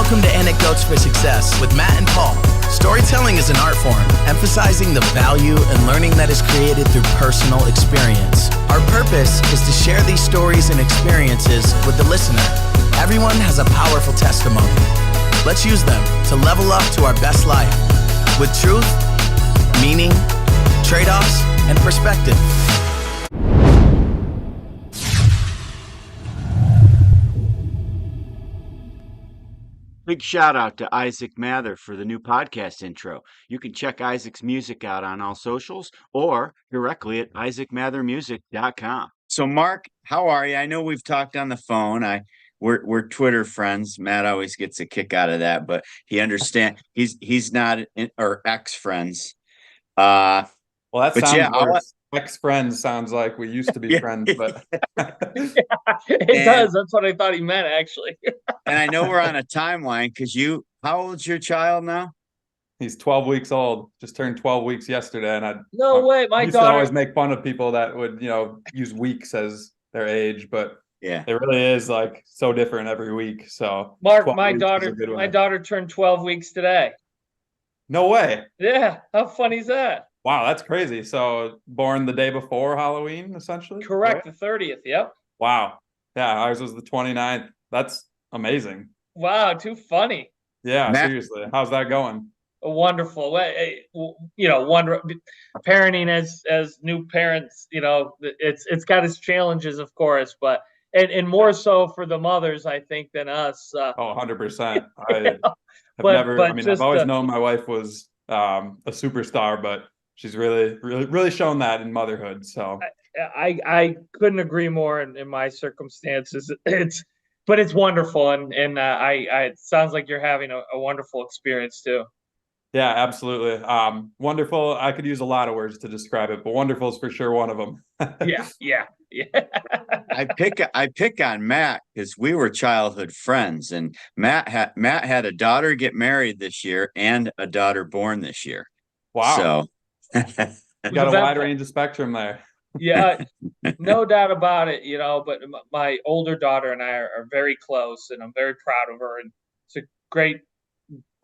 Welcome to Anecdotes for Success with Matt and Paul. Storytelling is an art form, emphasizing the value and learning that is created through personal experience. Our purpose is to share these stories and experiences with the listener. Everyone has a powerful testimony. Let's use them to level up to our best life with truth, meaning, trade-offs, and perspective. Big shout out to Isaac Mather for the new podcast intro. You can check Isaac's music out on all socials or directly at isaacmathermusic.com. So Mark, how are you? I know we've talked on the phone. We're Twitter friends. Matt always gets a kick out of that, but he understands he's not or ex-friends. Well, that sounds worse. Ex-friends sounds like we used to be friends, but it does. That's what I thought he meant, actually. And I know we're on a timeline because how old's your child now? He's 12 weeks old. Just turned 12 weeks yesterday, and I way. My used daughter to always make fun of people that would, use weeks as their age, but yeah, it really is like so different every week. So Mark, my daughter turned 12 weeks today. No way. Yeah, how funny is that? Wow, that's crazy. So born the day before Halloween, essentially? Correct, right? The 30th, yep. Wow. Yeah, ours was the 29th. That's amazing. Wow, too funny. Yeah, seriously. How's that going? Wonderful. Parenting as new parents, it's got its challenges, of course, but and more so for the mothers, I think, than us. 100%. I've always known my wife was a superstar, but she's really shown that in motherhood. So I couldn't agree more in my circumstances. It's wonderful, and it sounds like you're having a wonderful experience too. Yeah, absolutely. Wonderful. I could use a lot of words to describe it, but wonderful is for sure one of them. Yeah. I pick on Matt because we were childhood friends, and Matt had a daughter get married this year and a daughter born this year. Wow. So you got a wide range of spectrum there. Yeah, no doubt about it, but my older daughter and I are very close, and I'm very proud of her, and it's a great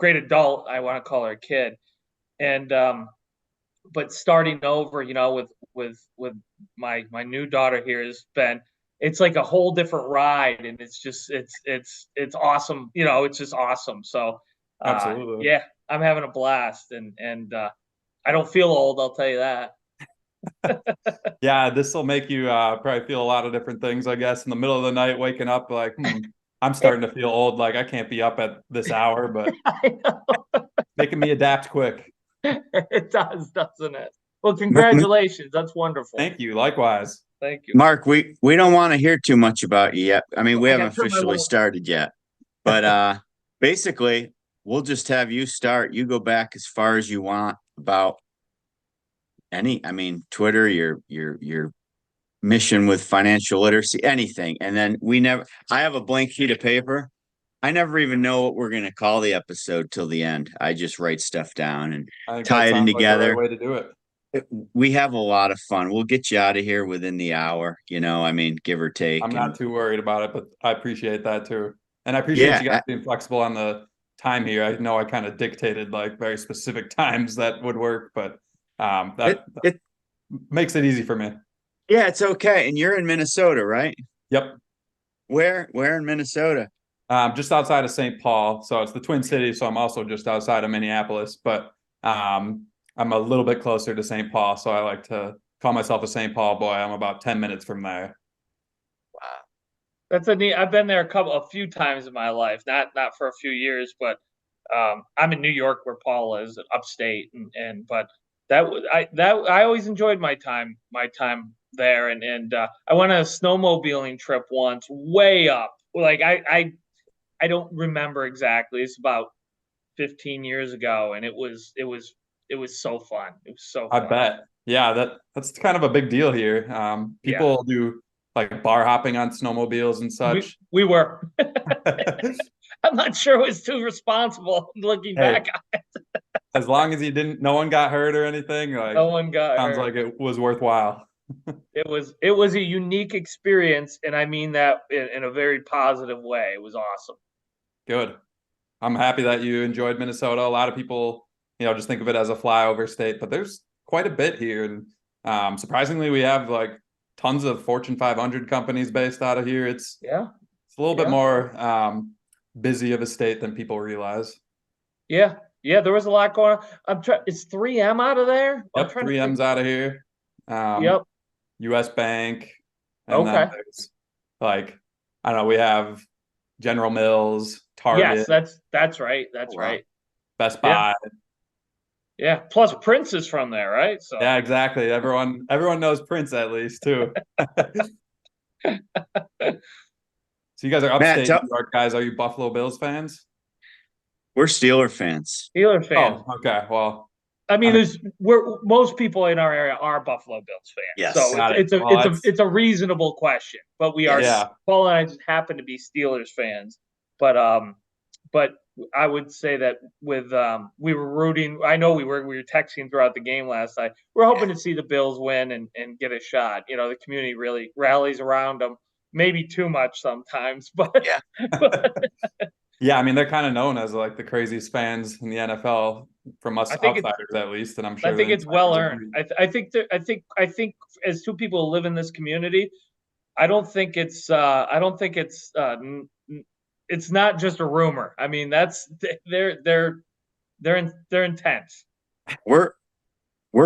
adult. I want to call her a kid. And but starting over, with my new daughter here it's like a whole different ride, and it's awesome. It's just awesome. So absolutely. Yeah, I'm having a blast, and I don't feel old, I'll tell you that. Yeah, this will make you probably feel a lot of different things, I guess, in the middle of the night, waking up like, I'm starting to feel old. Like I can't be up at this hour, but I know. Making me adapt quick. It does, doesn't it? Well, congratulations. That's wonderful. Thank you. Likewise. Thank you. Mark, we don't want to hear too much about you yet. I mean, we haven't officially started yet, but basically we'll just have you start. You go back as far as you want about Twitter, your mission with financial literacy, anything. And then I have a blank sheet of paper. I never even know what we're going to call the episode till the end. I just write stuff down and tie it in together. Like the right way to do it. We have a lot of fun. We'll get you out of here within the hour, give or take. I'm not too worried about it, but I appreciate that too. And I appreciate you guys being flexible on the time here. I know I kind of dictated like very specific times that would work, but it makes it easy for me. Yeah, it's okay. And you're in Minnesota, right? Yep. Where in Minnesota? Just outside of St. Paul. So it's the Twin Cities. So I'm also just outside of Minneapolis, but I'm a little bit closer to St. Paul. So I like to call myself a St. Paul boy. I'm about 10 minutes from there. Wow. That's I've been there a few times in my life, not for a few years, but I'm in New York where Paul is, upstate. But I always enjoyed my time there. And I went on a snowmobiling trip once way up. Like I don't remember exactly. It's about 15 years ago, and it was so fun. It was so fun. I bet. Yeah, that's kind of a big deal here. People do like bar hopping on snowmobiles and such. We were. I'm not sure it was too responsible looking back on it. As long as no one got hurt or anything, no one got sounds hurt. Like it was worthwhile. It was a unique experience, and I mean that in a very positive way. It was awesome. Good. I'm happy that you enjoyed Minnesota. A lot of people, just think of it as a flyover state, but there's quite a bit here. And surprisingly, we have like tons of Fortune 500 companies based out of here. It's a little bit more busy of a state than people realize. Yeah. There was a lot going on. Is 3M out of there? Yep, 3M's out of here. U.S. Bank. And then there's like, I don't know, we have General Mills, Target. Yes, that's right. That's right. Best Buy. Yeah. Plus Prince is from there, right? So yeah, exactly. Everyone knows Prince at least too. So you guys are upstate New York guys. Are you Buffalo Bills fans? We're Steeler fans. Oh, okay. Well, I mean, most people in our area are Buffalo Bills fans. Yes. So it's a reasonable question, but we are. Paul and I just happen to be Steelers fans, but I would say that with we were rooting. I know we were texting throughout the game last night. We're hoping to see the Bills win and get a shot. The community really rallies around them. Maybe too much sometimes, but yeah. I mean, they're kind of known as like the craziest fans in the NFL from us outsiders, at least. And I'm sure I think it's well earned. I think as two people who live in this community, I don't think it's it's not just a rumor. I mean, they're intense. We're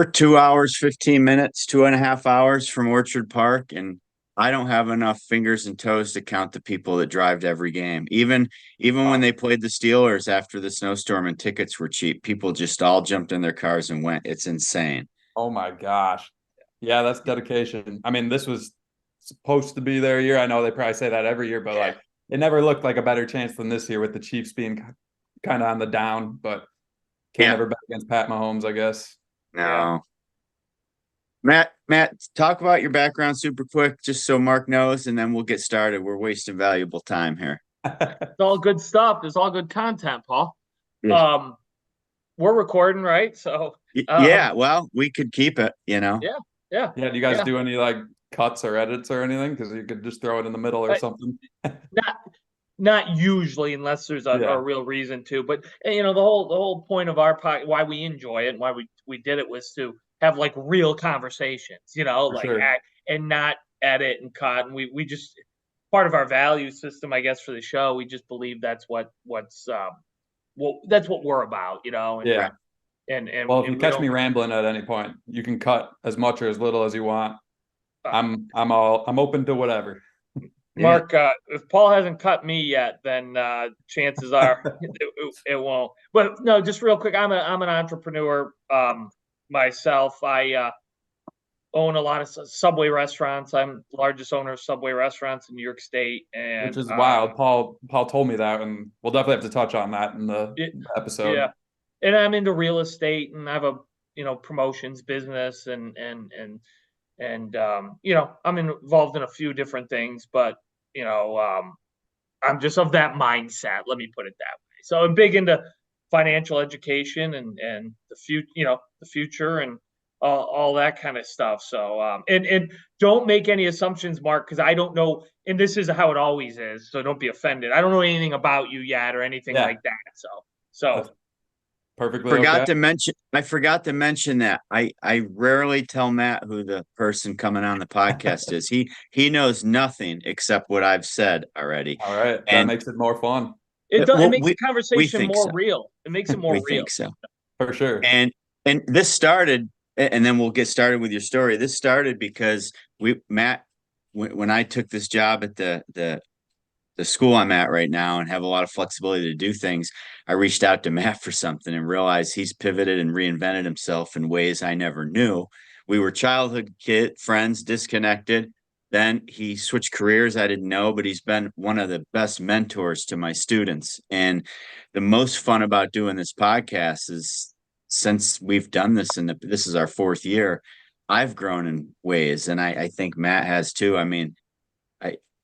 2 hours, 15 minutes, 2.5 hours from Orchard Park, and I don't have enough fingers and toes to count the people that drive to every game. Even when they played the Steelers after the snowstorm and tickets were cheap, people just all jumped in their cars and went. It's insane. Oh my gosh. Yeah, that's dedication. I mean, this was supposed to be their year. I know they probably say that every year, but like it never looked like a better chance than this year with the Chiefs being kind of on the down, but can't ever bet against Pat Mahomes, I guess. No. Matt, talk about your background super quick, just so Mark knows, and then we'll get started. We're wasting valuable time here. It's all good stuff. It's all good content, Paul. Yeah. We're recording, right? So well, we could keep it, Yeah. Do you guys do any like cuts or edits or anything? Because you could just throw it in the middle or something. Not usually, unless there's a real reason to. But the whole point of our podcast, why we enjoy it and why we did it, was to have like real conversations, and not edit and cut. And we just, part of our value system, I guess, for the show, we just believe that's that's what we're about, And well, if you catch me rambling at any point, you can cut as much or as little as you want. I'm open to whatever. Mark, if Paul hasn't cut me yet, then chances are it won't. But no, just real quick, I'm an entrepreneur myself. I own a lot of Subway restaurants. I'm the largest owner of Subway restaurants in New York State, which is wild. Paul told me that, and we'll definitely have to touch on that in the episode. Yeah, and I'm into real estate, and I have a promotions business, and I'm involved in a few different things, but I'm just of that mindset. Let me put it that way. So I'm big into financial education and the future and all that kind of stuff. So and don't make any assumptions, Mark, because I don't know, and this is how it always is. So don't be offended. I don't know anything about you yet or anything like that. So. That's perfectly. I forgot to mention that I rarely tell Matt who the person coming on the podcast is. He knows nothing except what I've said already. All right, that makes it more fun. It makes the conversation more real. It makes it more real. We think so, for sure. And this started, and then we'll get started with your story. This started because Matt, when I took this job at the school I'm at right now and have a lot of flexibility to do things, I reached out to Matt for something and realized he's pivoted and reinvented himself in ways I never knew. We were childhood friends, disconnected. Then he switched careers. I didn't know, but he's been one of the best mentors to my students. And the most fun about doing this podcast is, since we've done this and this is our 4th year, I've grown in ways. And I think Matt has too. I mean,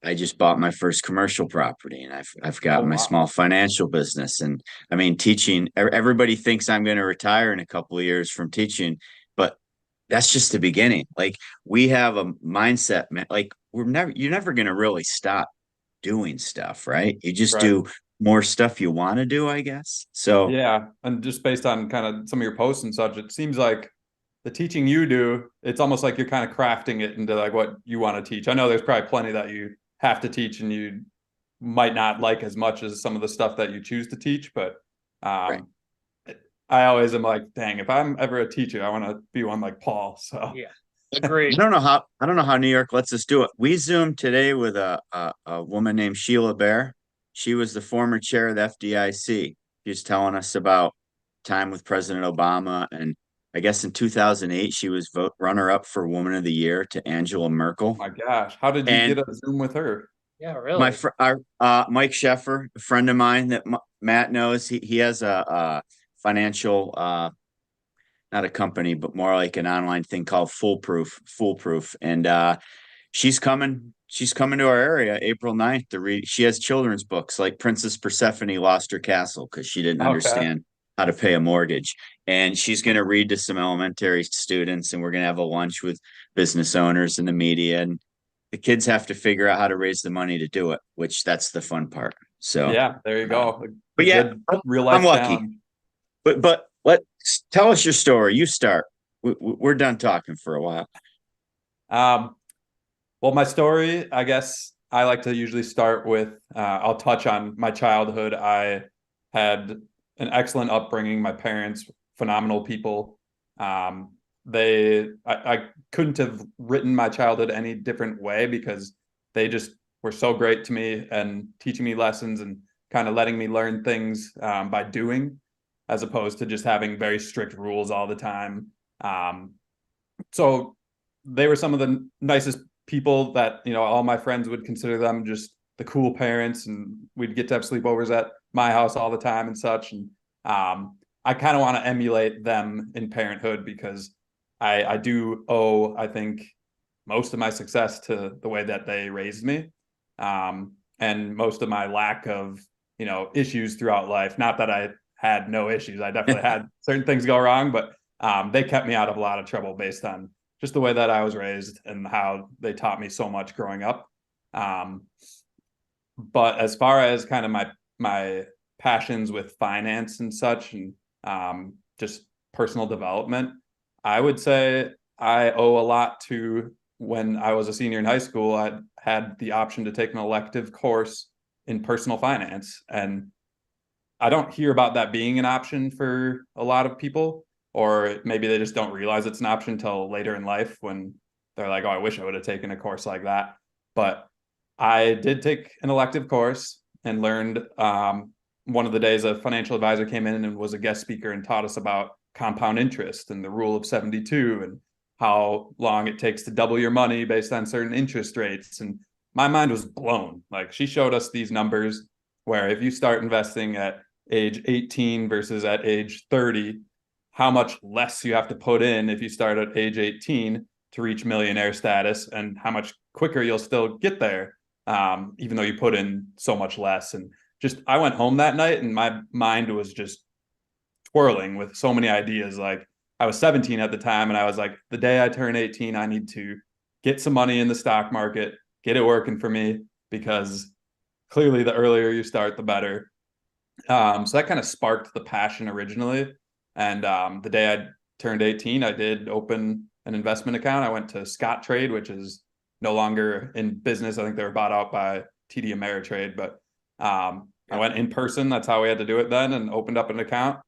I just bought my first commercial property, and I've got my small financial business. And I mean, teaching, everybody thinks I'm going to retire in a couple of years from teaching, but that's just the beginning. Like, we have a mindset, like you're never going to really stop doing stuff, right? You just do more stuff you want to do, I guess. So yeah, and just based on kind of some of your posts and such, it seems like the teaching you do, it's almost like you're kind of crafting it into like what you want to teach. I know there's probably plenty that you have to teach and you might not like as much as some of the stuff that you choose to teach, but right. I always am like, dang, if I'm ever a teacher, I want to be one like Paul. So Yeah, agreed. I don't know how New York lets us do it. We Zoomed today with a woman named Sheila Bair. She was the former chair of the FDIC. She was telling us about time with President Obama, and I guess in 2008 she was runner up for Woman of the Year to Angela Merkel. Oh my gosh, how did you and get a Zoom with her? Yeah, really. Mike Sheffer, a friend of mine that Matt knows, he has a financial not a company, but more like an online thing called Foolproof. And she's coming to our area April 9th to read. She has children's books like Princess Persephone lost her castle because she didn't understand how to pay a mortgage. And she's going to read to some elementary students, and we're going to have a lunch with business owners and the media. And the kids have to figure out how to raise the money to do it, which that's the fun part. So yeah, there you go. But yeah, real life I'm lucky. challenge. But tell us your story. You start. We're done talking for a while. Well, my story, I guess I like to usually start with, I'll touch on my childhood. I had an excellent upbringing. My parents, phenomenal people. I couldn't have written my childhood any different way because they just were so great to me and teaching me lessons and kind of letting me learn things by doing, as opposed to just having very strict rules all the time. So they were some of the nicest people that, all my friends would consider them just the cool parents, and we'd get to have sleepovers at my house all the time and such. And I kind of want to emulate them in parenthood because I do owe, I think, most of my success to the way that they raised me, and most of my lack of, issues throughout life. Not that I had no issues. I definitely had certain things go wrong, but they kept me out of a lot of trouble based on just the way that I was raised and how they taught me so much growing up. But as far as kind of my passions with finance and such, and just personal development, I would say I owe a lot to when I was a senior in high school. I had the option to take an elective course in personal finance, and I don't hear about that being an option for a lot of people, or maybe they just don't realize it's an option until later in life when they're like, oh, I wish I would have taken a course like that. But I did take an elective course and learned, one of the days a financial advisor came in and was a guest speaker and taught us about compound interest and the rule of 72 and how long it takes to double your money based on certain interest rates. And my mind was blown. Like, she showed us these numbers where if you start investing at age 18 versus at age 30, how much less you have to put in if you start at age 18 to reach millionaire status, and how much quicker you'll still get there, even though you put in so much less. And just, I went home that night and my mind was just twirling with so many ideas. Like, I was 17 at the time, and I was like, the day I turn 18, I need to get some money in the stock market, get it working for me, because clearly the earlier you start, the better. So that kind of sparked the passion originally. And the day I turned 18, I did open an investment account. I went to Scottrade, which is no longer in business. I think they were bought out by TD Ameritrade, but I went in person. That's how we had to do it then, and opened up an account.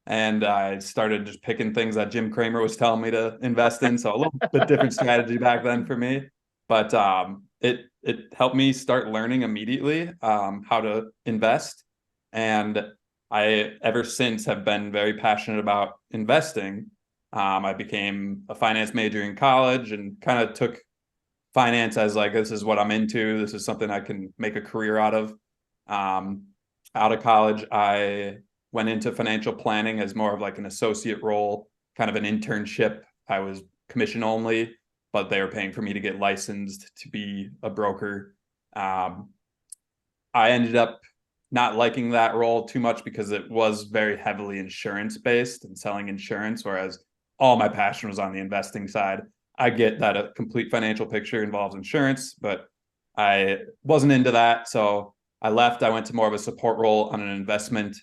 And I started just picking things that Jim Cramer was telling me to invest in. So a little bit different strategy back then for me. But it helped me start learning immediately how to invest. And I, ever since, have been very passionate about investing. I became a finance major in college and kind of took finance as like, this is what I'm into. This is something I can make a career out of. Out of college, I went into financial planning as more of like an associate role, kind of an internship. I was commission only, but they were paying for me to get licensed to be a broker. I ended up not liking that role too much because it was very heavily insurance based and selling insurance, whereas all my passion was on the investing side. I get that a complete financial picture involves insurance, but I wasn't into that. So I left. I went to more of a support role on an investment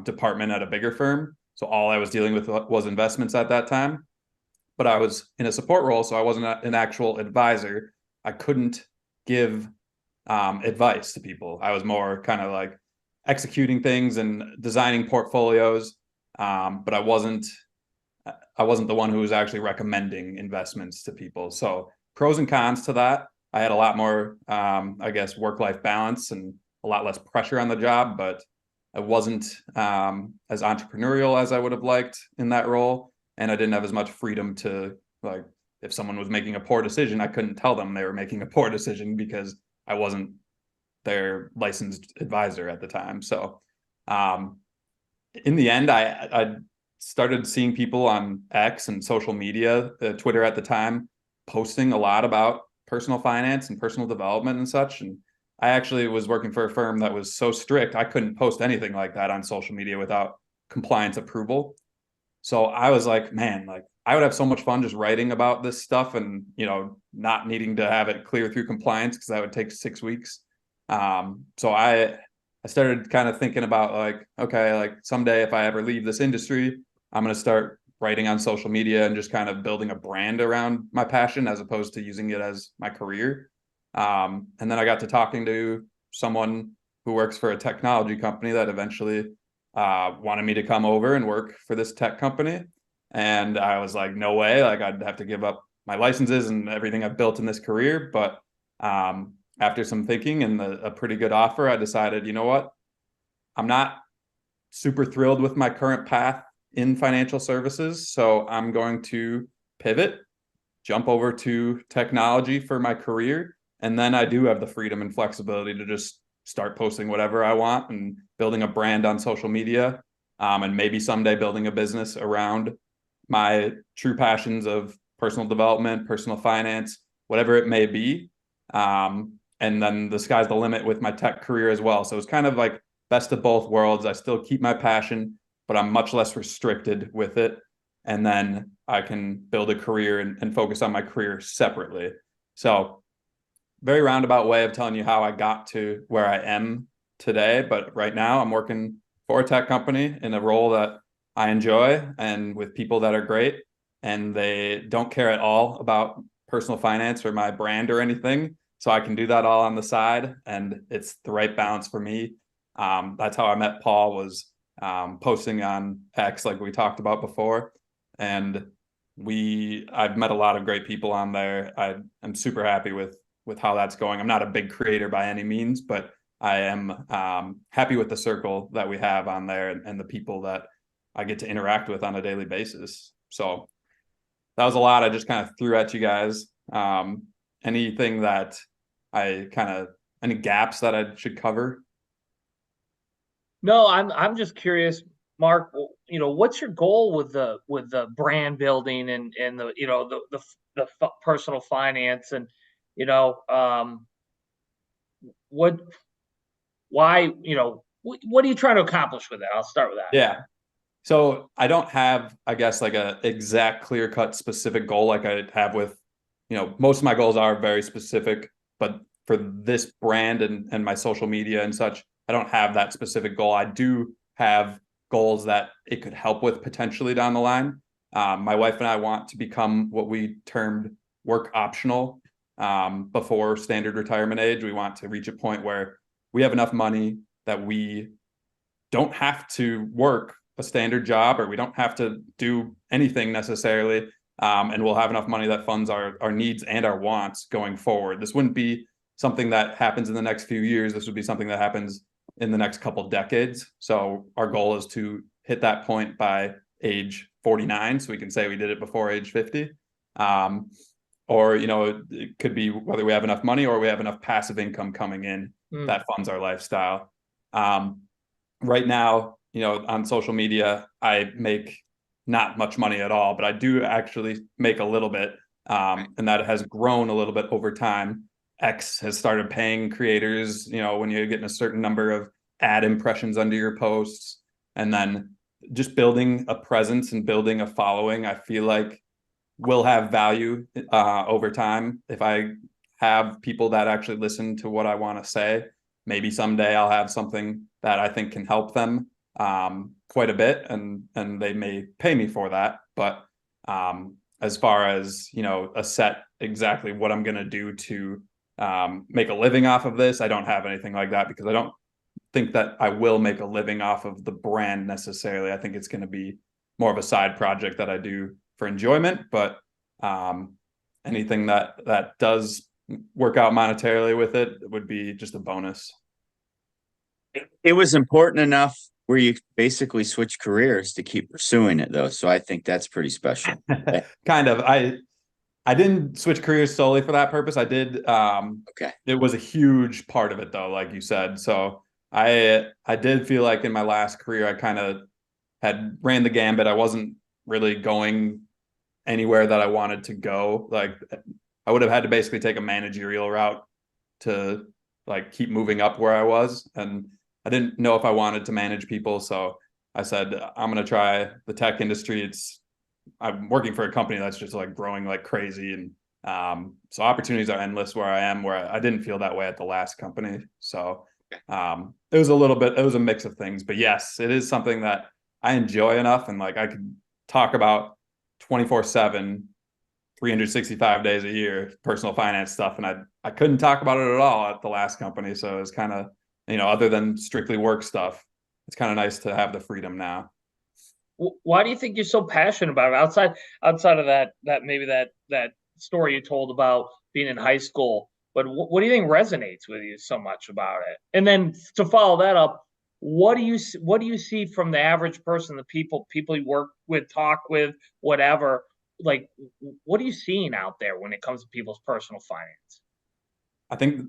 department at a bigger firm. So all I was dealing with was investments at that time. But I was in a support role, so I wasn't an actual advisor. I couldn't give advice to people. I was more kind of like executing things and designing portfolios, but I wasn't the one who was actually recommending investments to people. So pros and cons to that. I had a lot more, I guess, work-life balance and a lot less pressure on the job, but I wasn't as entrepreneurial as I would have liked in that role. And I didn't have as much freedom to, like, if someone was making a poor decision, I couldn't tell them they were making a poor decision because I wasn't their licensed advisor at the time. So in the end, I started seeing people on X and social media, Twitter at the time, posting a lot about personal finance and personal development and such. And I actually was working for a firm that was so strict, I couldn't post anything like that on social media without compliance approval. So I was like, man, like I would have so much fun just writing about this stuff and, you know, not needing to have it clear through compliance because that would take 6 weeks. So I started kind of thinking about like, okay, like someday if I ever leave this industry, I'm going to start writing on social media and just kind of building a brand around my passion as opposed to using it as my career. And then I got to talking to someone who works for a technology company that eventually wanted me to come over and work for this tech company. And I was like, no way, like I'd have to give up my licenses and everything I've built in this career. But after some thinking and a pretty good offer, I decided, you know what, I'm not super thrilled with my current path in financial services. So I'm going to pivot, jump over to technology for my career. And then I do have the freedom and flexibility to just start posting whatever I want and building a brand on social media, and maybe someday building a business around my true passions of personal development, personal finance, whatever it may be. And then the sky's the limit with my tech career as well. So it's kind of like best of both worlds. I still keep my passion, but I'm much less restricted with it. And then I can build a career and focus on my career separately. So very roundabout way of telling you how I got to where I am today. But right now I'm working for a tech company in a role that I enjoy and with people that are great. And they don't care at all about personal finance or my brand or anything. So I can do that all on the side. And it's the right balance for me. That's how I met Paul, was posting on X like we talked about before. And I've met a lot of great people on there. I'm super happy with how that's going. I'm not a big creator by any means, but I am happy with the circle that we have on there and the people that I get to interact with on a daily basis. So that was a lot I just kind of threw at you guys. Anything that any gaps that I should cover? No, I'm just curious, Mark. You know, what's your goal with the brand building and the, you know, the personal finance, and you know, why, you know, what are you trying to accomplish with that? I'll start with that. Yeah. So I don't have, I guess, like a exact clear-cut specific goal like I have with, you know, most of my goals are very specific, but for this brand and my social media and such, I don't have that specific goal. I do have goals that it could help with potentially down the line. My wife and I want to become what we termed work optional before standard retirement age. We want to reach a point where we have enough money that we don't have to work a standard job, or we don't have to do anything necessarily. And we'll have enough money that funds our needs and our wants going forward. This wouldn't be something that happens in the next few years. This would be something that happens in the next couple decades. So our goal is to hit that point by age 49. So we can say we did it before age 50. Or, you know, it could be whether we have enough money or we have enough passive income coming in that funds our lifestyle. Right now, you know, on social media, I make not much money at all, but I do actually make a little bit. And that has grown a little bit over time. X has started paying creators, you know, when you're getting a certain number of ad impressions under your posts, and then just building a presence and building a following, I feel like will have value over time if I have people that actually listen to what I want to say. maybe someday I'll have something that I think can help them quite a bit, and they may pay me for that. But as far as, a set exactly what I'm going to do to make a living off of this, I don't have anything like that, because I don't think that I will make a living off of the brand necessarily. I think it's going to be more of a side project that I do for enjoyment, but anything that does work out monetarily with it would be just a bonus. It was important enough where you basically switch careers to keep pursuing it, though. So I think that's pretty special. Kind of. I didn't switch careers solely for that purpose. I did. Okay. It was a huge part of it, though, like you said. So I did feel like in my last career, I kind of had ran the gambit. I wasn't really going anywhere that I wanted to go. Like, I would have had to basically take a managerial route to like keep moving up where I was. And I didn't know if I wanted to manage people. So I said, I'm going to try the tech industry. I'm working for a company that's just like growing like crazy. And so opportunities are endless where I am, where I didn't feel that way at the last company. So it was a mix of things, but yes, it is something that I enjoy enough. And like, I could talk about 24/7, 365 days a year, personal finance stuff. And I couldn't talk about it at all at the last company. So it's kind of, other than strictly work stuff, it's kind of nice to have the freedom now. Why do you think you're so passionate about it? Outside of that story you told about being in high school, but what do you think resonates with you so much about it? And then to follow that up, what do you see from the average person, the people you work with, talk with, whatever? Like, what are you seeing out there when it comes to people's personal finance? I think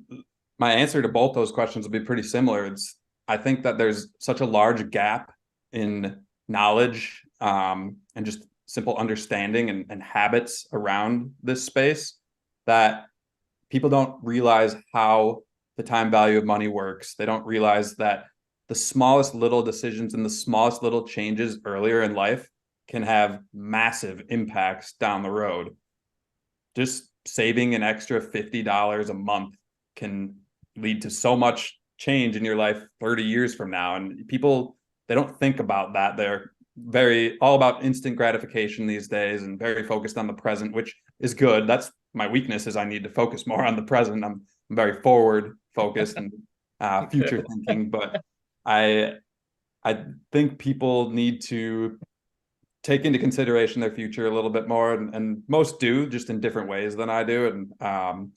my answer to both those questions will be pretty similar. I think that there's such a large gap in knowledge and just simple understanding and habits around this space, that people don't realize how the time value of money works. They don't realize that the smallest little decisions and the smallest little changes earlier in life can have massive impacts down the road. Just saving an extra $50 a month can lead to so much change in your life 30 years from now. And people, they don't think about that. They're all about instant gratification these days and very focused on the present, which is good. That's my weakness, is I need to focus more on the present. I'm very forward focused and future thinking, but I think people need to take into consideration their future a little bit more, and most do, just in different ways than I do. And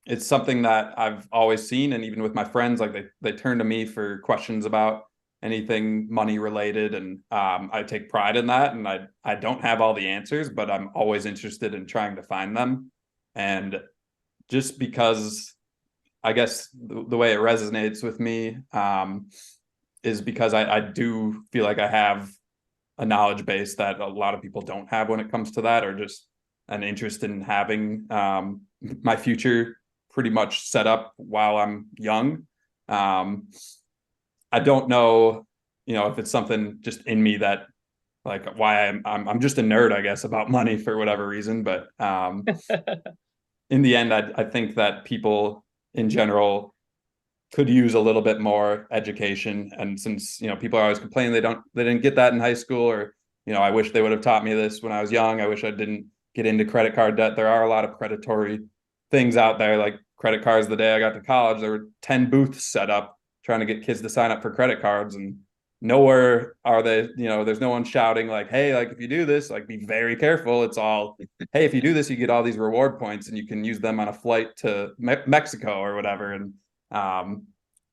it's something that I've always seen, and even with my friends, like they turn to me for questions about anything money related, and I take pride in that. And I don't have all the answers, but I'm always interested in trying to find them. And just because, I guess the way it resonates with me is because I do feel like I have a knowledge base that a lot of people don't have when it comes to that, or just an interest in having my future pretty much set up while I'm young. I don't know, if it's something just in me that, like, why I'm just a nerd, I guess, about money for whatever reason. But in the end, I think that people in general could use a little bit more education. And since, people are always complaining they didn't get that in high school, or, I wish they would have taught me this when I was young. I wish I didn't get into credit card debt. There are a lot of predatory things out there, like credit cards. The day I got to college, there were 10 booths set up trying to get kids to sign up for credit cards, and nowhere are they, there's no one shouting like, hey, like, if you do this, like, be very careful. It's all, hey, if you do this, you get all these reward points and you can use them on a flight to Mexico or whatever. And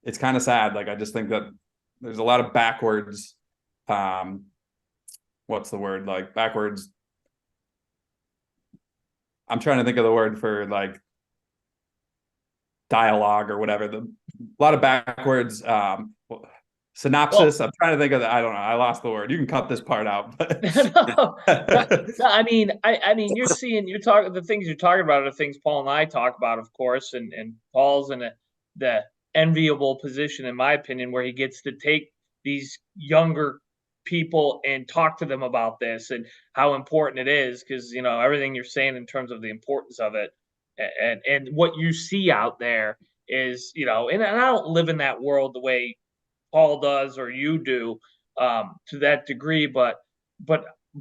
it's kind of sad. Like, I just think that there's a lot of backwards, what's the word, like, backwards, I'm trying to think of the word for, like, dialogue or whatever, a lot of backwards synopsis. I'm trying to think of that. I don't know, I lost the word. You can cut this part out. But no, I mean, you're talking, the things you're talking about are things Paul and I talk about, of course, and Paul's in the enviable position, in my opinion, where he gets to take these younger people and talk to them about this and how important it is, because everything you're saying in terms of the importance of it and what you see out there is, and I don't live in that world the way Paul does or you do, to that degree, but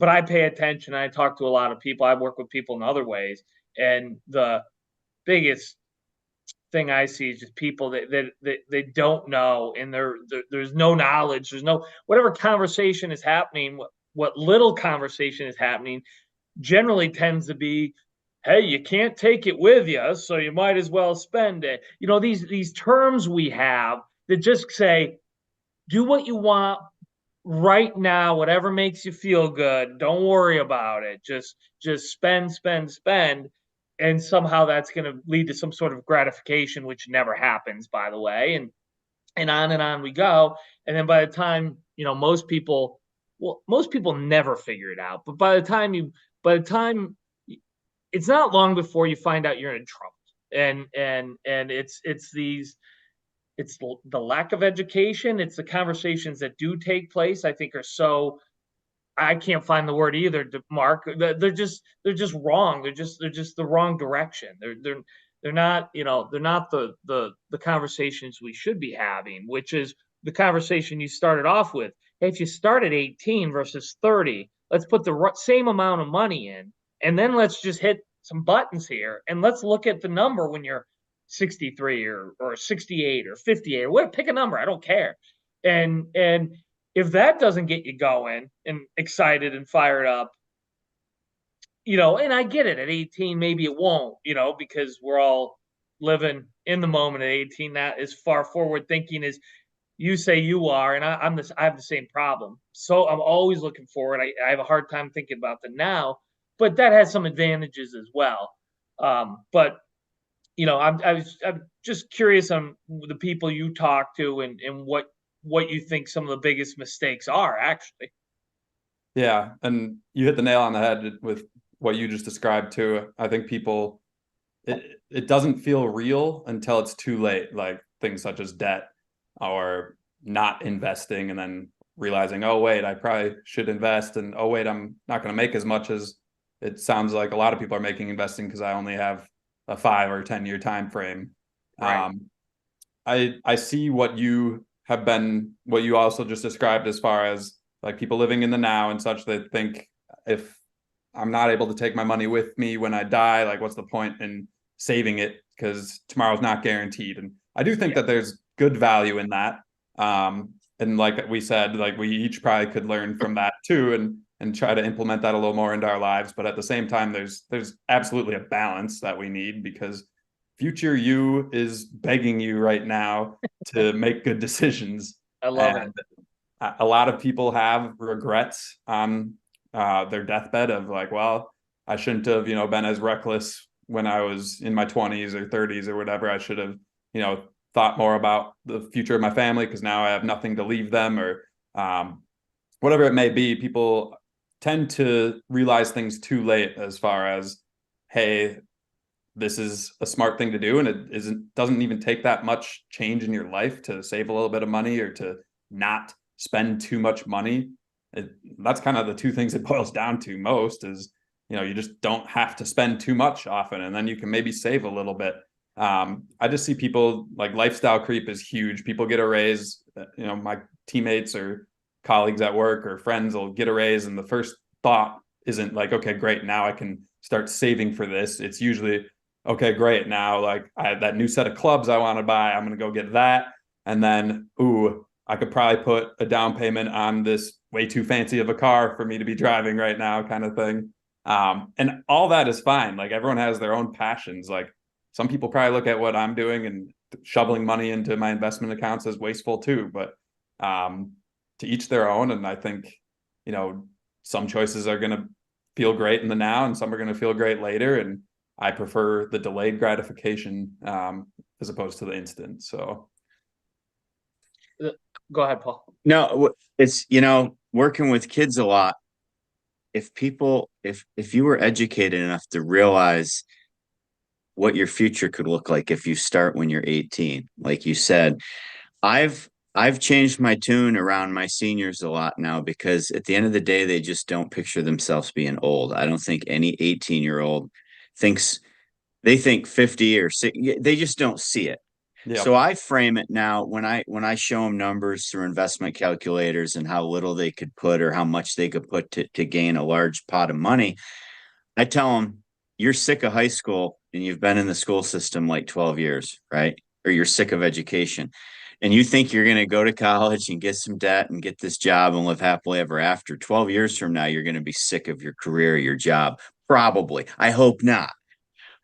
I pay attention. I talk to a lot of people. I work with people in other ways, and the biggest thing I see is just people that they don't know, and there's no knowledge. There's no, whatever conversation is happening, what little conversation is happening, generally tends to be, hey, you can't take it with you, so you might as well spend it. These terms we have that just say, do what you want right now, whatever makes you feel good. Don't worry about it. Just spend, spend, spend. And somehow that's going to lead to some sort of gratification, which never happens, by the way. And on we go. And then by the time, most people never figure it out. But by the time it's not long before you find out you're in trouble. And it's the lack of education. It's the conversations that do take place, I think, are so, I can't find the word either, Mark. They're just wrong. They're just the wrong direction. They're not, they're not the conversations we should be having, which is the conversation you started off with. Hey, if you start at 18 versus 30, let's put the same amount of money in, and then let's just hit some buttons here, and let's look at the number when you're 63 or 68 or 58 or what, pick a number. I don't care. And if that doesn't get you going and excited and fired up, and I get it, at 18, maybe it won't, because we're all living in the moment at 18, not as far forward thinking as you say you are. And I have the same problem. So I'm always looking forward. I have a hard time thinking about the now, but that has some advantages as well. But I'm just curious on the people you talk to and what you think some of the biggest mistakes are, actually. Yeah, and you hit the nail on the head with what you just described too. I think people, it doesn't feel real until it's too late, like things such as debt or not investing, and then realizing, oh wait, I probably should invest, and oh wait, I'm not going to make as much as it sounds like a lot of people are making investing because I only have a 5 or 10 year time frame. Right. I see what you also just described as far as like people living in the now and such, that think, if I'm not able to take my money with me when I die, like what's the point in saving it, because tomorrow's not guaranteed. And I do think that there's good value in that. And like we said, like we each probably could learn from that too, and try to implement that a little more into our lives. But at the same time, there's absolutely a balance that we need, because future you is begging you right now to make good decisions. I love it. A lot of people have regrets on their deathbed of like, well, I shouldn't have, been as reckless when I was in my 20s or 30s or whatever. I should have, thought more about the future of my family, because now I have nothing to leave them, or whatever it may be. People tend to realize things too late as far as, hey, this is a smart thing to do, and it doesn't even take that much change in your life to save a little bit of money or to not spend too much money. That's kind of the two things it boils down to most, is you just don't have to spend too much often, and then you can maybe save a little bit. I just see people, like, lifestyle creep is huge. People get a raise, my teammates or colleagues at work or friends will get a raise, and the first thought isn't like, okay, great, now I can start saving for this. It's usually, okay, great, now like I have that new set of clubs I want to buy, I'm going to go get that. And then, ooh, I could probably put a down payment on this way too fancy of a car for me to be driving right now, kind of thing. And all that is fine. Like, everyone has their own passions. Like, some people probably look at what I'm doing and shoveling money into my investment accounts as wasteful too, but to each their own. And I think, some choices are going to feel great in the now, and some are going to feel great later. And I prefer the delayed gratification as opposed to the instant. So go ahead, Paul. No, it's, working with kids a lot. If you were educated enough to realize what your future could look like if you start when you're 18, like you said, I've changed my tune around my seniors a lot now, because at the end of the day, they just don't picture themselves being old. I don't think any 18-year-old they think 50 or 60, they just don't see it. Yeah. So I frame it now when I show them numbers through investment calculators and how little they could put or how much they could put to gain a large pot of money. I tell them, you're sick of high school and you've been in the school system like 12 years, right? Or you're sick of education. And you think you're going to go to college and get some debt and get this job and live happily ever after. 12 years from now, you're going to be sick of your career, your job. Probably. I hope not.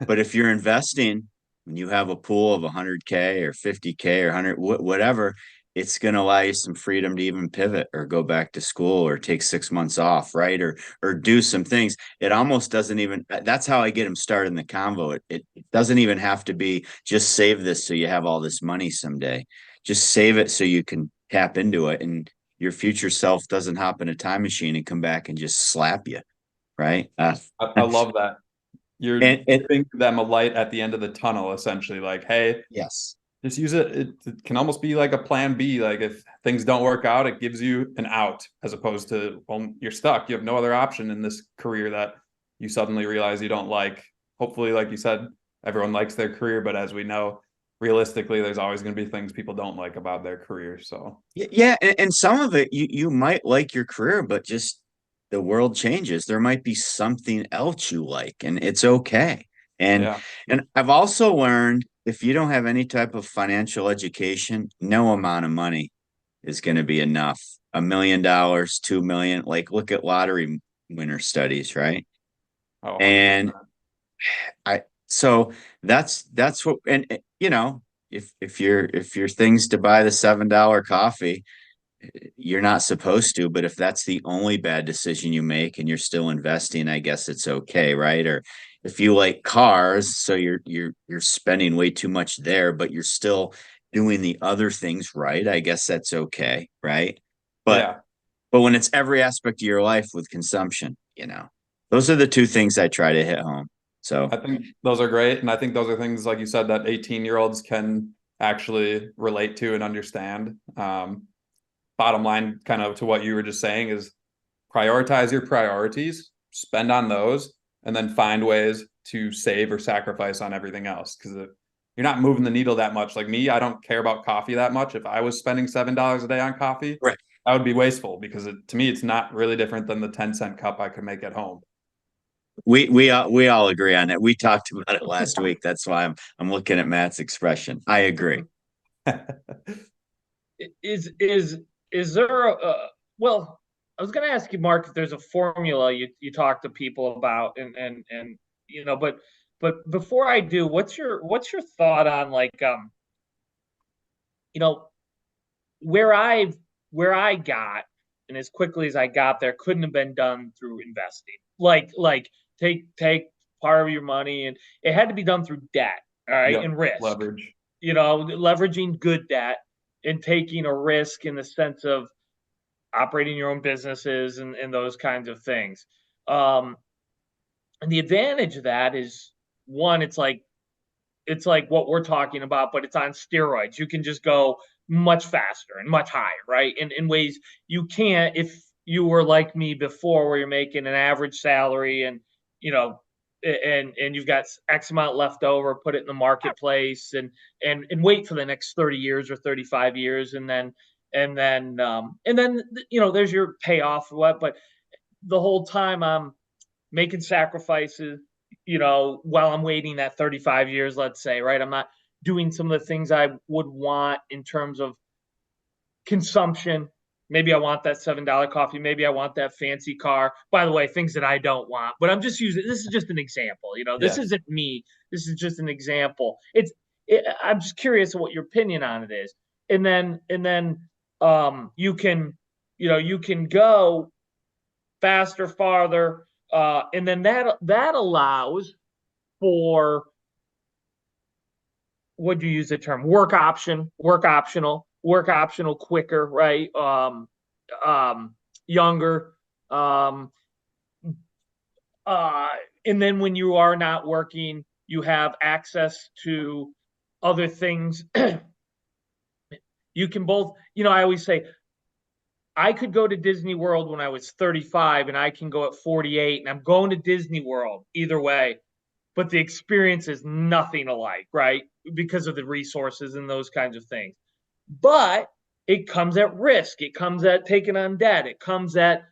But if you're investing and you have a pool of 100K or 50K or 100, whatever, it's going to allow you some freedom to even pivot or go back to school or take 6 months off, right? Or do some things. It almost doesn't even, that's how I get them started in the convo. It doesn't even have to be just save this so you have all this money someday. Just save it so you can tap into it and your future self doesn't hop in a time machine and come back and just slap you, right? I love that. You're giving them a light at the end of the tunnel, essentially. Like, hey, yes, just use it. It can almost be like a plan B. Like if things don't work out, it gives you an out as opposed to, well, you're stuck. You have no other option in this career that you suddenly realize you don't like. Hopefully, like you said, everyone likes their career, but as we know, realistically, there's always going to be things people don't like about their career. So yeah, and some of it you might like your career, but just the world changes. There might be something else you like, and it's okay. And yeah, and I've also learned if you don't have any type of financial education, no amount of money is going to be enough. $1 million, 2 million, like look at lottery winner studies, right? oh, 100%. And I so that's what and you know if your things to buy the $7 coffee, you're not supposed to, but if that's the only bad decision you make and you're still investing, I guess it's okay, right? Or if you like cars, so you're spending way too much there, but you're still doing the other things right, I guess that's okay, right? But Yeah. but when it's every aspect of your life with consumption, those are the two things I try to hit home. So I think those are great. And I think those are things, like you said, that 18-year-olds can actually relate to and understand. Bottom line, kind of to what you were just saying, is prioritize your priorities, spend on those, and then find ways to save or sacrifice on everything else. Because you're not moving the needle that much. Like me, I don't care about coffee that much. If I was spending $7 a day on coffee, right. that would be wasteful because to me, it's not really different than the 10-cent cup I could make at home. We all agree on that. We talked about it last week. That's why I'm looking at Matt's expression. I agree. Is there well, I was going to ask you, Mark, if there's a formula you talk to people about and but before I do, what's your thought on like where I got, and as quickly as I got there, couldn't have been done through investing. Like take part of your money, and it had to be done through debt, all right, Yep. and risk. Leverage. Leveraging good debt and taking a risk in the sense of operating your own businesses and those kinds of things. And the advantage of that is, one, it's like what we're talking about, but it's on steroids. You can just go much faster and much higher, right? In ways you can't if you were like me before, where you're making an average salary and and you've got X amount left over, put it in the marketplace and wait for the next 30 years or 35 years, and then there's your payoff or what. But the whole time I'm making sacrifices, while I'm waiting that 35 years, let's say, right? I'm not doing some of the things I would want in terms of consumption. Maybe I want that $7 coffee. Maybe I want that fancy car. By the way, things that I don't want, but I'm just using, this is just an example. This isn't me. This is just an example. I'm just curious what your opinion on it is. And then you can go faster, farther, and then that allows for, would you use the term work optional, quicker, right? Younger. And then when you are not working, you have access to other things. You can both, I always say, I could go to Disney World when I was 35 and I can go at 48, and I'm going to Disney World either way. but the experience is nothing alike, right? Because of the resources and those kinds of things. But it comes at risk. It comes at taking on debt. It comes at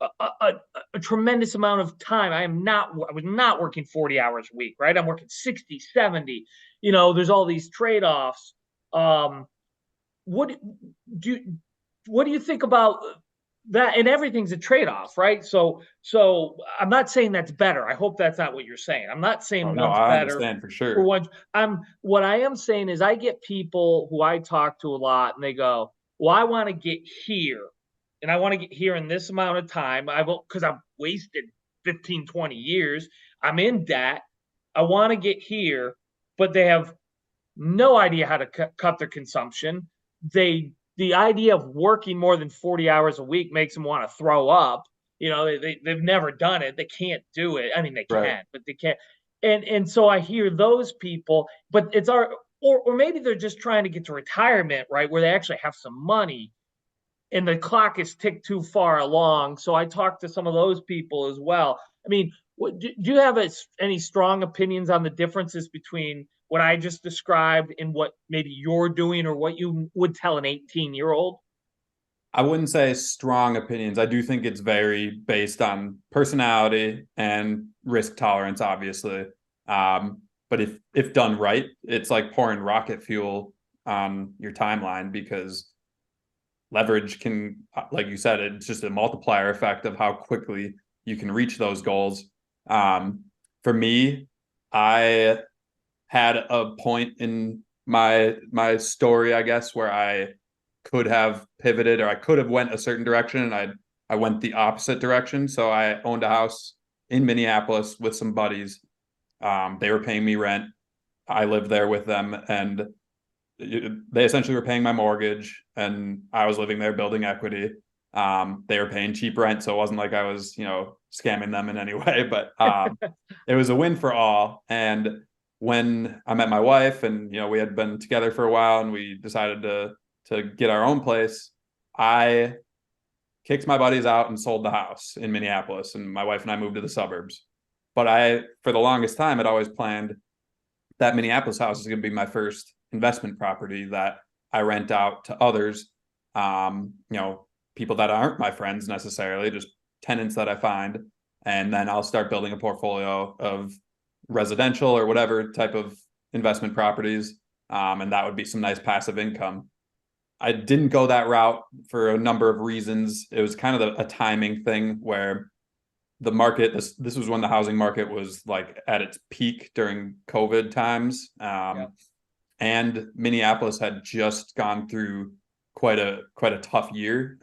a tremendous amount of time. I was not working 40 hours a week, right? I'm working 60, 70. There's all these trade-offs. What do you think about that? And everything's a trade-off, right? So I'm not saying that's better. I hope that's not what you're saying. I'm not saying one's I better understand for sure. What I am saying is I get people who I talk to a lot and they go, well, I want to get here and I want to get here in this amount of time. Because I've wasted 15, 20 years. I'm in debt. I want to get here, but they have no idea how to cut their consumption. The idea of working more than 40 hours a week makes them want to throw up. They've never done it. They can't do it. I mean, they can, but they can't. And so I hear those people, but it's or maybe they're just trying to get to retirement, right? Where they actually have some money and the clock is ticked too far along. So I talk to some of those people as well. I mean, do you have any strong opinions on the differences between what I just described and what maybe you're doing or what you would tell an 18-year-old? I wouldn't say strong opinions. I do think it's very based on personality and risk tolerance, obviously. But if done right, it's like pouring rocket fuel on your timeline, because leverage can, like you said, it's just a multiplier effect of how quickly you can reach those goals. For me, I had a point in my story, I guess, where I could have pivoted or I could have went a certain direction, and I went the opposite direction. So I owned a house in Minneapolis with some buddies. They were paying me rent. I lived there with them, and they essentially were paying my mortgage, and I was living there building equity. They were paying cheap rent, so it wasn't like I was, scamming them in any way, but it was a win for all. And when I met my wife and, we had been together for a while and we decided to get our own place, I kicked my buddies out and sold the house in Minneapolis, and my wife and I moved to the suburbs. But for the longest time, had always planned that Minneapolis house is going to be my first investment property that I rent out to others, people that aren't my friends necessarily, just tenants that I find. And then I'll start building a portfolio of residential or whatever type of investment properties. And that would be some nice passive income. I didn't go that route for a number of reasons. It was kind of a timing thing where the market, this was when the housing market was like at its peak during COVID times. And Minneapolis had just gone through quite a tough year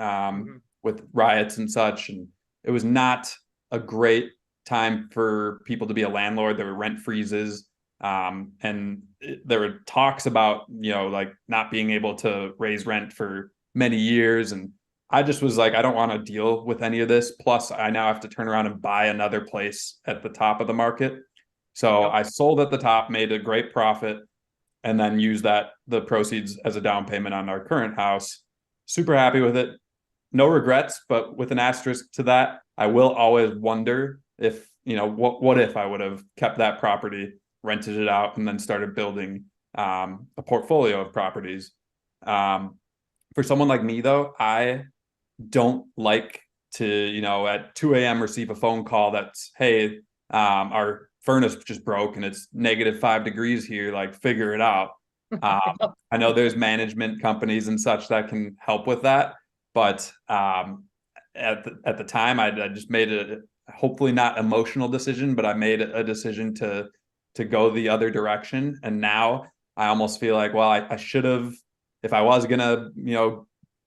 with riots and such. And it was not a great time for people to be a landlord. There were rent freezes. And there were talks about, like not being able to raise rent for many years. And I just was like, I don't want to deal with any of this. Plus, I now have to turn around and buy another place at the top of the market. So I sold at the top, made a great profit, and then used the proceeds as a down payment on our current house. Super happy with it. No regrets, but with an asterisk to that, I will always wonder if, what if I would have kept that property, rented it out, and then started building a portfolio of properties. For someone like me, though, I don't like to, at 2 a.m. receive a phone call that's, hey, our furnace just broke and it's -5 degrees here, like figure it out. I know there's management companies and such that can help with that, but at the time I just made a hopefully not emotional decision, but I made a decision to go the other direction. And now I almost feel like, well, I should have, if I was gonna,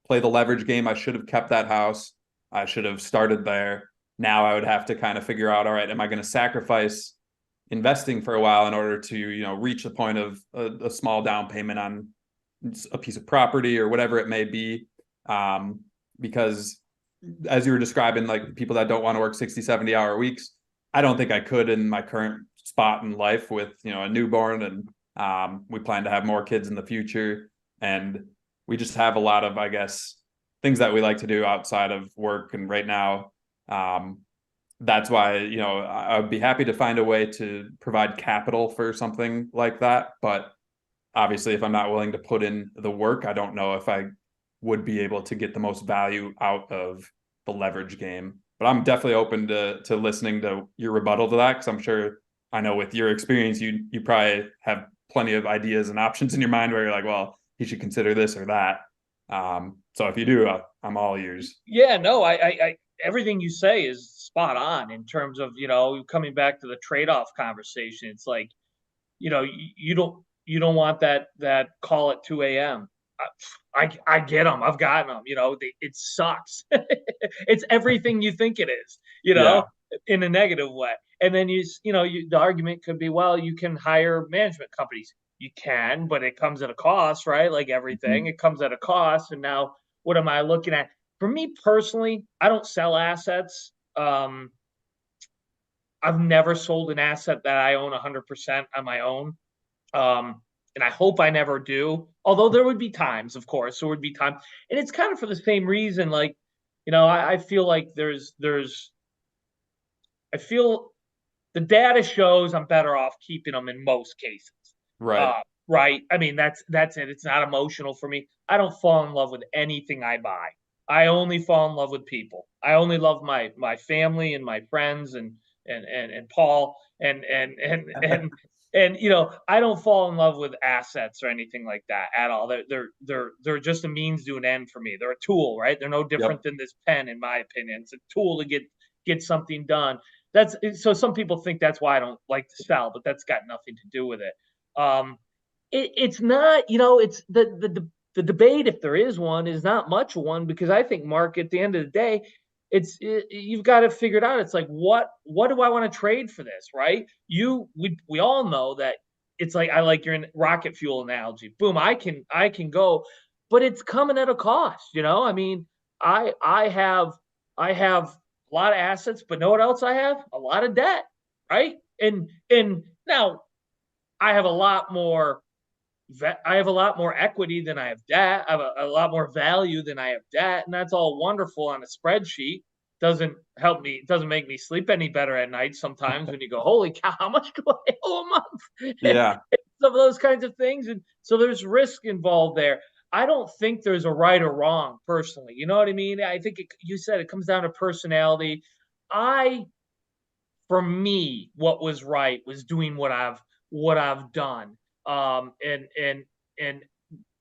play the leverage game, I should have kept that house. I should have started there. Now I would have to kind of figure out, all right, am I going to sacrifice investing for a while in order to, reach the point of a small down payment on a piece of property or whatever it may be? Because as you were describing, like people that don't want to work 60, 70-hour weeks, I don't think I could in my current spot in life with, a newborn, and we plan to have more kids in the future. And we just have a lot of, I guess, things that we like to do outside of work. And right now, that's why, I would be happy to find a way to provide capital for something like that. But obviously, if I'm not willing to put in the work, I don't know if I would be able to get the most value out of the leverage game. But I'm definitely open to listening to your rebuttal to that, because I'm sure, I know with your experience, you probably have plenty of ideas and options in your mind where you're like, well, he should consider this or that. So if you do, I'm all ears. Yeah, no, I everything you say is spot on in terms of, coming back to the trade-off conversation. It's like, you don't want that call at 2 a.m. I get them. I've gotten them. It sucks. It's everything you think it is. In a negative way. And then the argument could be, well, you can hire management companies. You can, but it comes at a cost, right? Like everything, it comes at a cost. And now, what am I looking at? For me personally, I don't sell assets. I've never sold an asset that I own 100% on my own. And I hope I never do. Although there would be times, of course, there would be time. And it's kind of for the same reason. Like, I feel like I feel the data shows I'm better off keeping them in most cases. Right. Right. I mean, that's it. It's not emotional for me. I don't fall in love with anything I buy. I only fall in love with people. I only love my family and my friends and Paul and I don't fall in love with assets or anything like that at all. They're just a means to an end for me. They're a tool, right? They're no different than this pen, in my opinion. It's a tool to get something done. So some people think that's why I don't like to sell, but that's got nothing to do with it. It's not, it's the debate, if there is one, is not much one, because I think, Mark, at the end of the day, you've got to figure it out. It's like, what do I want to trade for this, right? We all know that it's like, I like your rocket fuel analogy. Boom, I can go, but it's coming at a cost. I mean, I have a lot of assets, but know what else I have? A lot of debt, right? And now I have a lot more equity than I have debt. I have a lot more value than I have debt, and that's all wonderful on a spreadsheet. Doesn't help me. It doesn't make me sleep any better at night sometimes when you go, holy cow, how much do I owe a month? Yeah. Some of those kinds of things. And so there's risk involved there. I don't think there's a right or wrong, personally. You know what I mean? I think you said it comes down to personality. For me, what was right was doing what I've done. And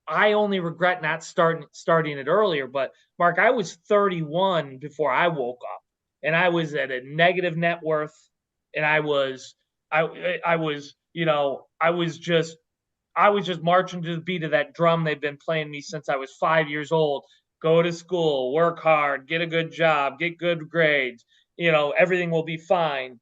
I only regret not starting it earlier. But Mark, I was 31 before I woke up, and I was at a negative net worth, and I was just marching to the beat of that drum they've been playing me since I was 5 years old. Go to school, work hard, get a good job, get good grades. Everything will be fine.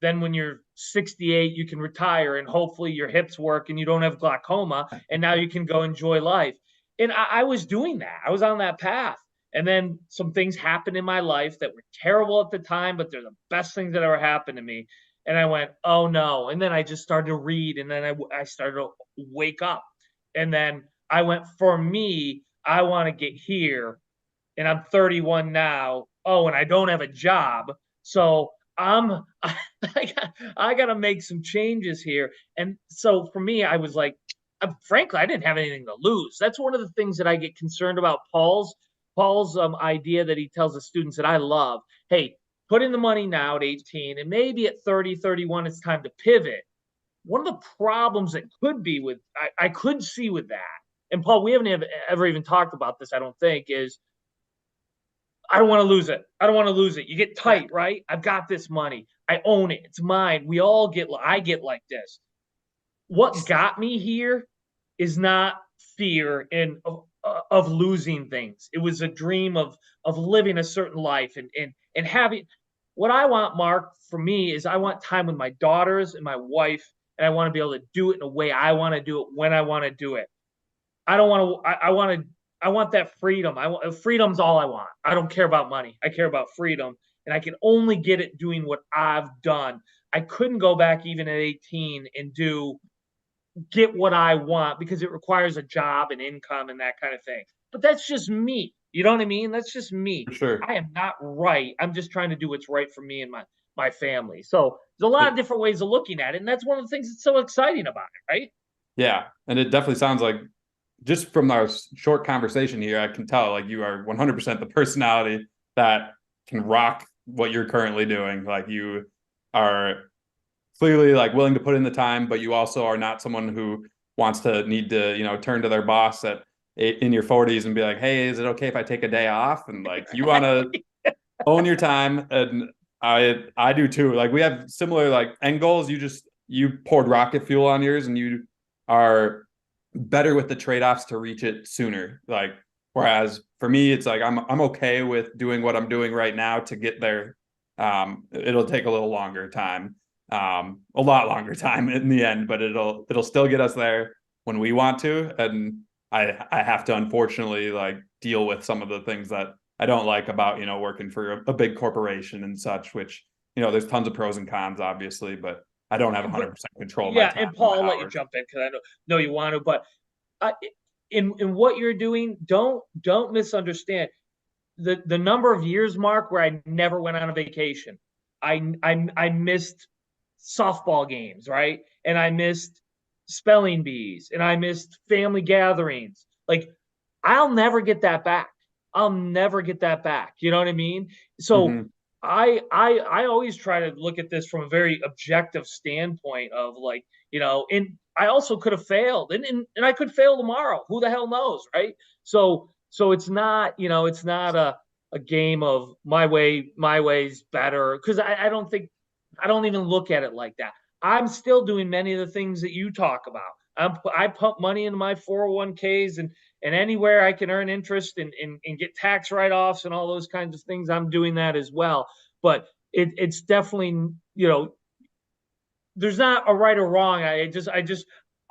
Then when you're 68, you can retire, and hopefully your hips work and you don't have glaucoma, and now you can go enjoy life. And I was doing that. I was on that path. And then some things happened in my life that were terrible at the time, but they're the best things that ever happened to me. And I went, oh no. And then I just started to read, and then I started to wake up. And then I went, for me, I want to get here. And I'm 31 now. Oh, and I don't have a job. So I got to make some changes here. And so for me, I was like, frankly, I didn't have anything to lose. That's one of the things that I get concerned about Paul's idea that he tells the students that I love. Hey, put in the money now at 18, and maybe at 30, 31, it's time to pivot. One of the problems that could be I could see with that, and Paul, we haven't ever even talked about this, I don't think, is I don't want to lose it. I don't want to lose it. You get tight, right? I've got this money. I own it. It's mine. I get like this. What got me here is not fear of losing things. It was a dream of living a certain life and having. What I want, Mark, for me, is I want time with my daughters and my wife, and I want to be able to do it in a way I want to do it when I want to do it. I don't want to. I want that freedom. Freedom's all I want. I don't care about money. I care about freedom, and I can only get it doing what I've done. I couldn't go back even at 18 and get what I want, because it requires a job and income and that kind of thing. But that's just me. You know what I mean? That's just me. For sure. I am not right. I'm just trying to do what's right for me and my family. So there's a lot of different ways of looking at it, and that's one of the things that's so exciting about it, right? Yeah, and it definitely sounds like, just from our short conversation here, I can tell like you are 100% the personality that can rock what you're currently doing. Like, you are clearly like willing to put in the time, but you also are not someone who wants to need to, turn to their boss in your 40s and be like, hey, is it okay if I take a day off? And like, you want to own your time. And I do too. Like, we have similar like end goals. You poured rocket fuel on yours, and you are better with the trade-offs to reach it sooner. Like, whereas for me, it's like I'm okay with doing what I'm doing right now to get there. It'll take a little longer time, a lot longer time in the end, but it'll still get us there when we want to. And I have to, unfortunately, like, deal with some of the things that I don't like about, working for a big corporation and such, which, there's tons of pros and cons, obviously, but I don't have 100% control of my time. And Paul, I'll let you jump in because I know you want to, but in what you're doing, don't misunderstand the number of years, Mark, where I never went on a vacation. I missed softball games, right? And I missed spelling bees, and I missed family gatherings. Like, I'll never get that back. I'll never get that back. You know what I mean? So I always try to look at this from a very objective standpoint of, like, and I also could have failed, and I could fail tomorrow. Who the hell knows, right? So it's not, it's not a game of my way's better, because I don't even look at it like that. I'm still doing many of the things that you talk about. I pump money into my 401ks and anywhere I can earn interest and get tax write-offs and all those kinds of things, I'm doing that as well. But it's definitely, there's not a right or wrong.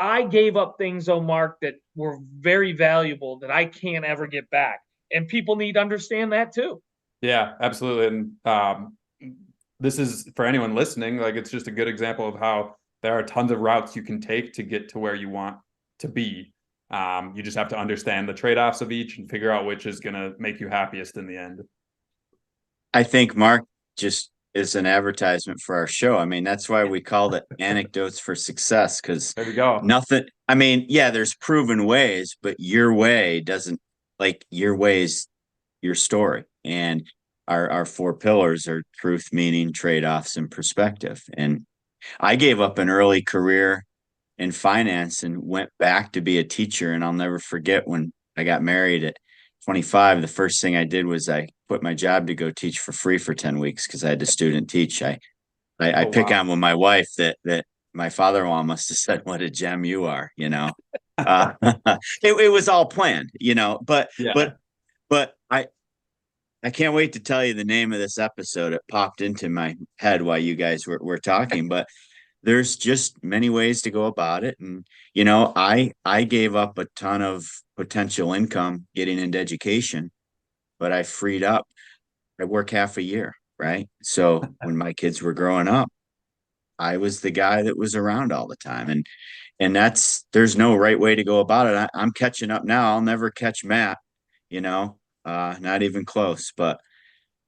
I gave up things, though, Mark, that were very valuable that I can't ever get back. And people need to understand that too. Yeah, absolutely. And this is, for anyone listening, like, it's just a good example of how there are tons of routes you can take to get to where you want to be. You just have to understand the trade-offs of each and figure out which is going to make you happiest in the end. I think Mark just is an advertisement for our show. I mean, that's why we called it Anecdotes for Success, because there we go. Nothing. I mean, yeah, there's proven ways, but your way doesn't, like, your way's your story. And our 4 pillars are truth, meaning, trade-offs, and perspective. And I gave up an early career in finance and went back to be a teacher. And I'll never forget, when I got married at 25, the first thing I did was I quit my job to go teach for free for 10 weeks because I had to student teach. I pick on with my wife that my father-in-law must have said, "What a gem you are," it was all planned, but I can't wait to tell you the name of this episode. It popped into my head while you guys were talking, but there's just many ways to go about it. And, I gave up a ton of potential income getting into education, but I freed up. I work half a year, right? So when my kids were growing up, I was the guy that was around all the time. And there's no right way to go about it. I'm catching up now. I'll never catch Matt, not even close, but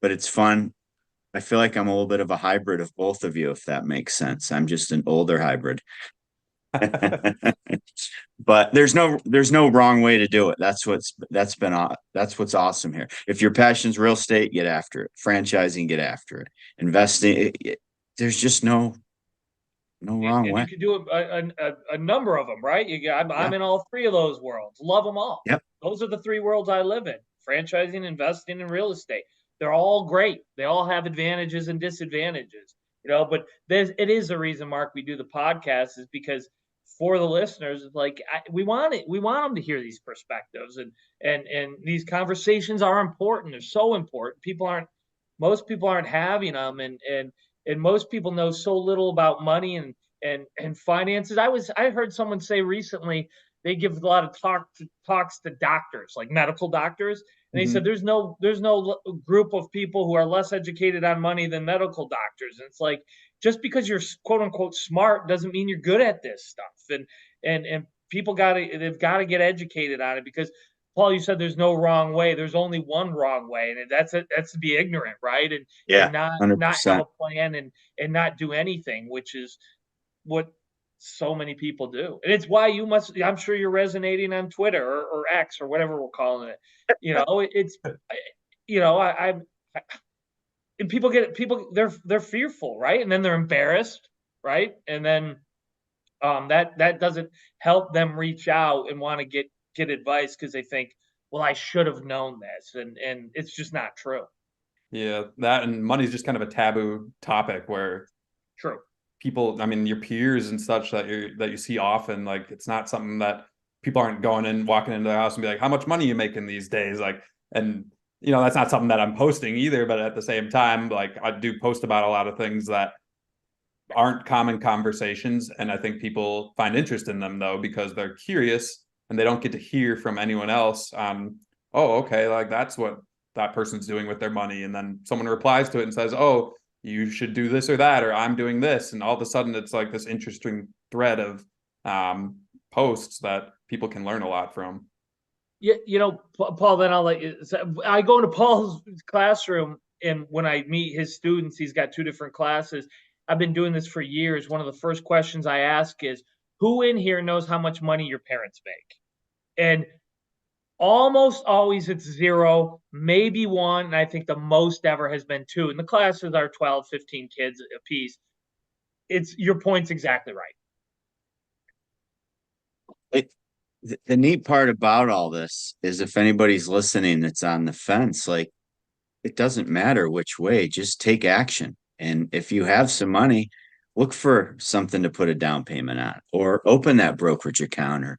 it's fun. I feel like I'm a little bit of a hybrid of both of you, if that makes sense. I'm just an older hybrid. But there's no wrong way to do it. That's what's awesome here. If your passion's real estate, get after it. Franchising, get after it. Investing, there's just no wrong way. You can do a number of them, right? I'm in all 3 of those worlds. Love them all. Yep. Those are the 3 worlds I live in: franchising, investing, and real estate. They're all great. They all have advantages and disadvantages, but it is the reason, Mark, we do the podcast, is because for the listeners, it's like, we want them to hear these perspectives, and these conversations are important. They're so important. Most people aren't having them, and most people know so little about money and finances. I heard someone say recently they give a lot of talks to doctors, like medical doctors. And they said there's no group of people who are less educated on money than medical doctors. And it's like, just because you're quote unquote smart doesn't mean you're good at this stuff. And people they've got to get educated on it, because Paul, you said there's no wrong way. There's only one wrong way, and that's it. That's to be ignorant, right? And not 100%. have a plan and not do anything, which is what so many people do. And it's why you must. I'm sure you're resonating on Twitter or X or whatever we're calling it. It's I and people they're fearful, right? And then they're embarrassed, right? And then that doesn't help them reach out and want to get advice because they think, well, I should have known this, and it's just not true. Yeah, that and money's just kind of a taboo topic where True. People, I mean, your peers and such that you see often, like it's not something that people aren't walking into the house and be like, how much money are you making these days? Like, and that's not something that I'm posting either, but at the same time, like I do post about a lot of things that aren't common conversations. And I think people find interest in them though, because they're curious and they don't get to hear from anyone else on, oh, okay, like that's what that person's doing with their money. And then someone replies to it and says, oh, you should do this or that, or I'm doing this. And all of a sudden it's like this interesting thread of posts that people can learn a lot from. Yeah, Paul, then I'll let you. I go into Paul's classroom, and when I meet his students, he's got 2 different classes. I've been doing this for years. One of the first questions I ask is, who in here knows how much money your parents make? And almost always it's 0, maybe 1. And I think the most ever has been 2. And the classes are 12, 15 kids a piece. Your point's exactly right. The neat part about all this is if anybody's listening that's on the fence, like it doesn't matter which way, just take action. And if you have some money, look for something to put a down payment on, or open that brokerage account, or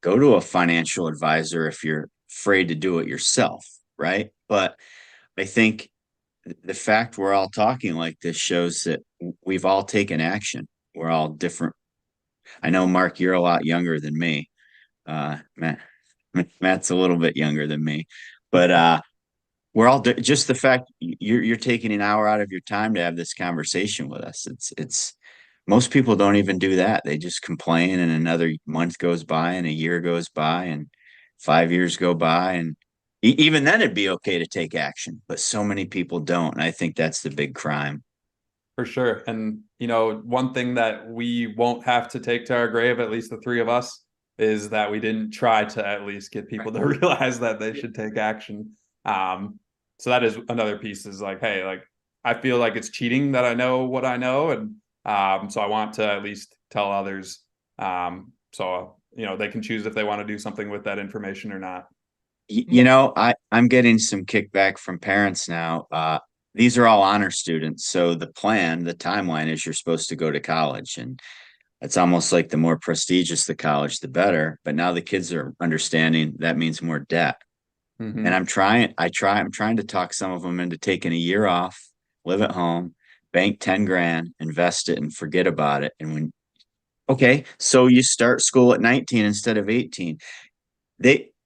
go to a financial advisor if you're afraid to do it yourself, right? But I think the fact we're all talking like this shows that we've all taken action. We're all different. I know, Mark, you're a lot younger than me. Matt's a little bit younger than me, but we're all just the fact you're taking an hour out of your time to have this conversation with us. It's most people don't even do that. They just complain, and another month goes by, and a year goes by, and 5 years go by, and even then it'd be okay to take action. But so many people don't, and I think that's the big crime. For sure. And one thing that we won't have to take to our grave, at least the 3 of us, is that we didn't try to at least get people to realize that they should take action. So that is another piece, is like, hey, like I feel like it's cheating that I know what I know. And so I want to at least tell others. So, they can choose if they want to do something with that information or not. I'm getting some kickback from parents now. These are all honor students. So the timeline is you're supposed to go to college, and it's almost like the more prestigious the college, the better. But now the kids are understanding that means more debt. Mm-hmm. And I'm trying to talk some of them into taking a year off, live at home, bank 10 grand, invest it, and forget about it. And so you start school at 19 instead of 18.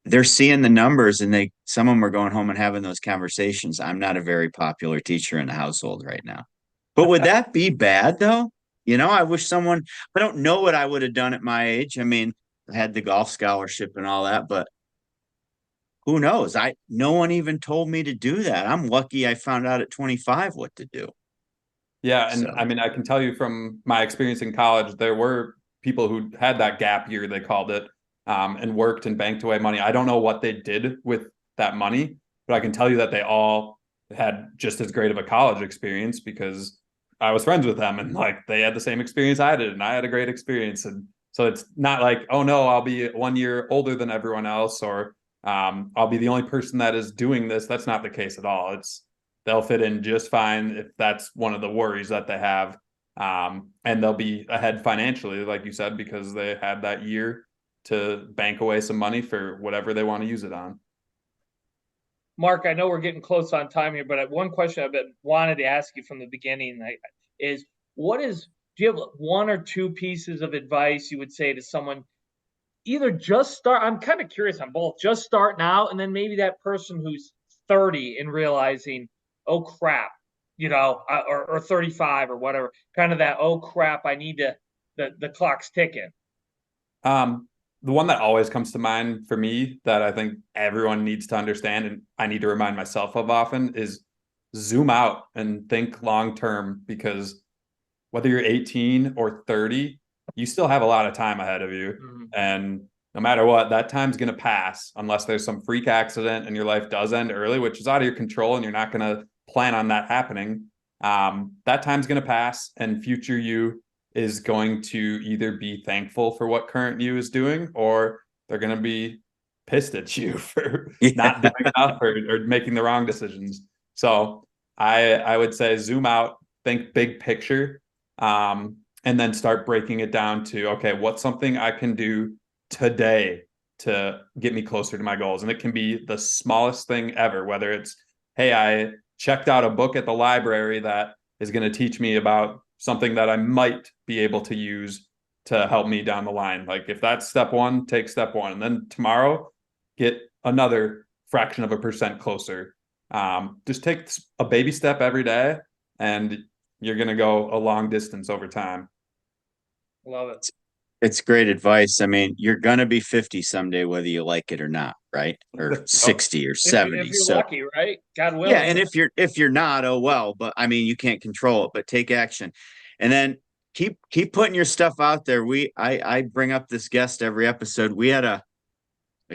They're seeing the numbers, and some of them are going home and having those conversations. I'm not a very popular teacher in the household right now. But would that be bad though? I wish I don't know what I would have done at my age. I mean, I had the golf scholarship and all that, but who knows? No one even told me to do that. I'm lucky I found out at 25 what to do. Yeah. And I mean, I can tell you from my experience in college, there were people who had that gap year, they called it, and worked and banked away money. I don't know what they did with that money, but I can tell you that they all had just as great of a college experience because I was friends with them, and like they had the same experience I did, and I had a great experience. And so it's not like, oh no, I'll be 1 year older than everyone else, or I'll be the only person that is doing this. That's not the case at all. They'll fit in just fine if that's one of the worries that they have. And they'll be ahead financially, like you said, because they had that year to bank away some money for whatever they want to use it on. Mark, I know we're getting close on time here, but one question I've wanted to ask you from the beginning is, do you have 1 or 2 pieces of advice you would say to someone, either just start, I'm kind of curious on both, just start now, and then maybe that person who's 30 and realizing, oh crap, or 35 or whatever, kind of that, oh crap, I need to, the clock's ticking. the one that always comes to mind for me that I think everyone needs to understand, and I need to remind myself of often, is zoom out and think long term, because whether you're 18 or 30, you still have a lot of time ahead of you. Mm-hmm. And no matter what, that time's going to pass unless there's some freak accident and your life does end early, which is out of your control and you're not going to plan on that happening. That time's going to pass, and future you is going to either be thankful for what current you is doing, or they're going to be pissed at you for not doing enough or making the wrong decisions. So I would say zoom out, think big picture, and then start breaking it down to, okay, what's something I can do today to get me closer to my goals? And it can be the smallest thing ever, whether it's, hey, I checked out a book at the library that is going to teach me about something that I might be able to use to help me down the line. Like if that's step one, take step one. And then tomorrow, get another fraction of a percent closer. Just take a baby step every day, and you're going to go a long distance over time. Love it. It's great advice. I mean, you're going to be 50 someday, whether you like it or not, right? Or 60 or 70. If you're lucky, right? God willing. Yeah. And if you're not, oh, well, but I mean, you can't control it, but take action. And then keep putting your stuff out there. I bring up this guest every episode. We had a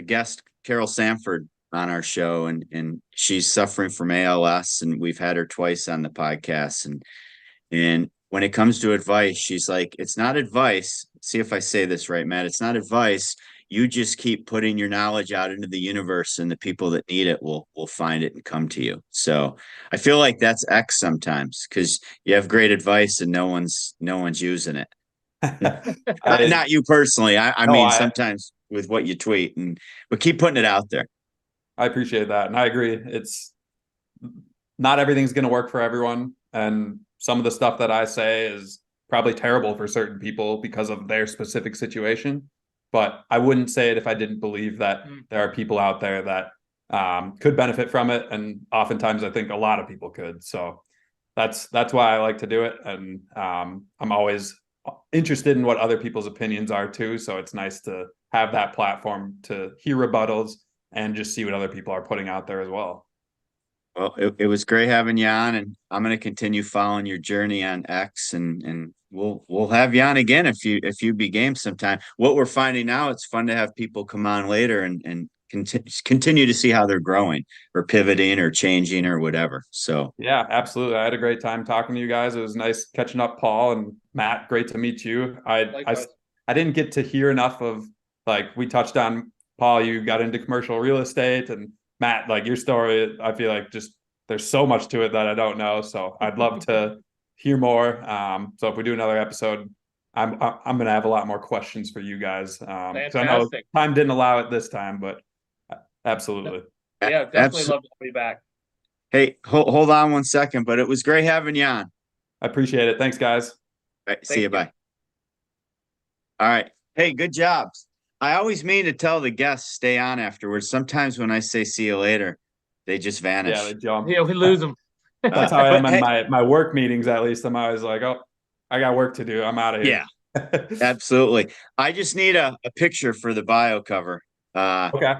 guest, Carol Sanford, on our show, and she's suffering from ALS, and we've had her twice on the podcast. And when it comes to advice, she's like, it's not advice. See if I say this right, Matt. It's not advice. You just keep putting your knowledge out into the universe, and the people that need it will find it and come to you. So I feel like that's X sometimes, because you have great advice and no one's using it. Not you personally. I mean, sometimes with what you tweet, but keep putting it out there. I appreciate that. And I agree. It's not everything's going to work for everyone. And some of the stuff that I say is probably terrible for certain people because of their specific situation. But I wouldn't say it if I didn't believe that there are people out there that could benefit from it. And oftentimes I think a lot of people could. So that's why I like to do it. And I'm always interested in what other people's opinions are too. So it's nice to have that platform to hear rebuttals and just see what other people are putting out there as well. Well, it was great having you on, and I'm going to continue following your journey on X, and we'll have you on again if you be game sometime. What we're finding now, it's fun to have people come on later and continue to see how they're growing or pivoting or changing or whatever. So yeah, absolutely. I had a great time talking to you guys. It was nice catching up, Paul and Matt. Great to meet you. I didn't get to hear enough of, like, we touched on, Paul, you got into commercial real estate, and Matt, like, your story, I feel like just there's so much to it that I don't know. So I'd love to hear more. So if we do another episode, I'm going to have a lot more questions for you guys. So I know time didn't allow it this time, but absolutely. Yeah, definitely love to be back. Hey, hold on one second, but it was great having you on. I appreciate it. Thanks, guys. All right, see you. Bye. All right. Hey, good jobs. I always mean to tell the guests stay on afterwards. Sometimes when I say see you later, they just vanish. Yeah, they jump. Yeah, we lose them. That's how I am in my work meetings, at least. I'm always like, oh, I got work to do. I'm out of here. Yeah, absolutely. I just need a picture for the bio cover. Okay.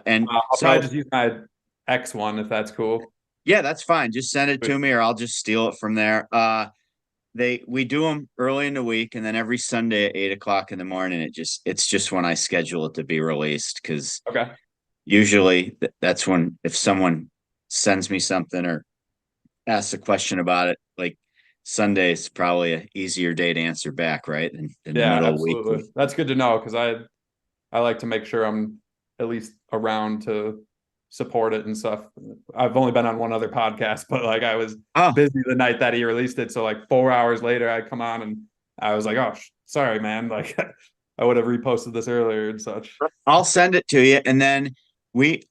And I'll probably just use my X one if that's cool. Yeah, that's fine. Just send it to me, or I'll just steal it from there. We do them early in the week, and then every Sunday at 8:00 in the morning. It's just when I schedule it to be released, because usually that's when, if someone sends me something or asks a question about it, like Sunday is probably an easier day to answer back, right? Than the middle of the week. That's good to know, because I like to make sure I'm at least around to support it and stuff. I've only been on one other podcast, but like I was busy the night that he released it. So like 4 hours later I come on and I was like, oh, sorry, man. Like I would have reposted this earlier and such. I'll send it to you. And then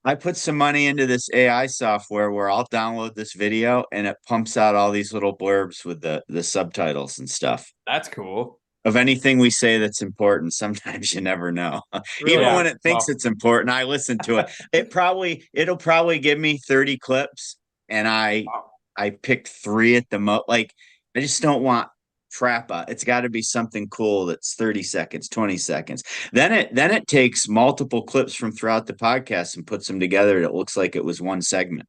I put some money into this AI software where I'll download this video and it pumps out all these little blurbs with the subtitles and stuff. That's cool. Of anything we say that's important. Sometimes you never know. Really? Even when it thinks it's important, I listen to it. It'll probably give me 30 clips, and I picked 3 at the most. Like, I just don't want trappa. It's got to be something cool that's 30 seconds, 20 seconds. Then it takes multiple clips from throughout the podcast and puts them together. It looks like it was one segment.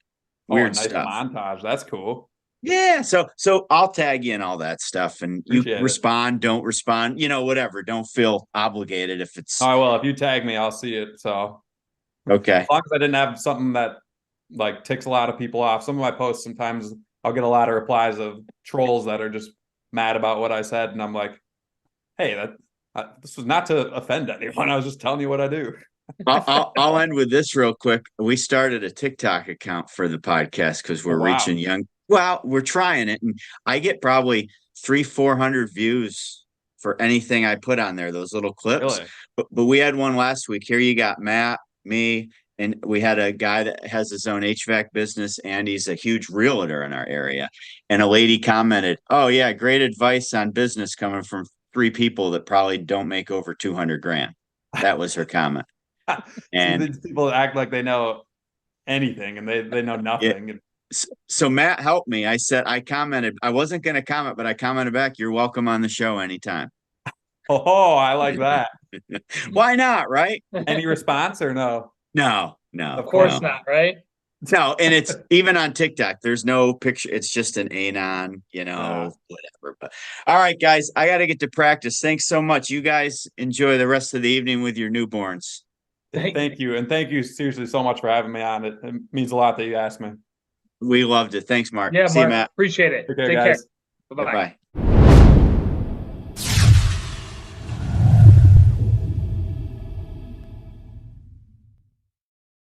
Weird nice stuff. Montage. That's cool. Yeah. So I'll tag you in all that stuff, and Appreciate you respond, don't respond, whatever. Don't feel obligated if it's. Oh, well, if you tag me, I'll see it. So. Okay. As long as I didn't have something that like ticks a lot of people off. Some of my posts, sometimes I'll get a lot of replies of trolls that are just mad about what I said. And I'm like, hey, this was not to offend anyone. I was just telling you what I do. I'll end with this real quick. We started a TikTok account for the podcast because we're reaching young. Well, we're trying it, and I get probably 300-400 views for anything I put on there, those little clips. Really? But we had one last week. Here you got Matt, me, and we had a guy that has his own HVAC business, and he's a huge realtor in our area. And a lady commented, "Oh yeah, great advice on business coming from 3 people that probably don't make over 200 grand." That was her comment. And these people act like they know anything, and they know nothing. Yeah. So Matt helped me. I commented, I wasn't going to comment, but I commented back, "You're welcome on the show anytime." Oh, I like that. Why not? Right? Any response or no? No. Of course not, right? No, and it's even on TikTok. There's no picture. It's just an anon, whatever. But all right, guys, I got to get to practice. Thanks so much. You guys enjoy the rest of the evening with your newborns. Thank you. And thank you seriously so much for having me on. It means a lot that you asked me. We loved it. Thanks, Mark. Yeah, See Mark, you, Matt. appreciate it. Take care, Take guys. care. Bye-bye. Bye.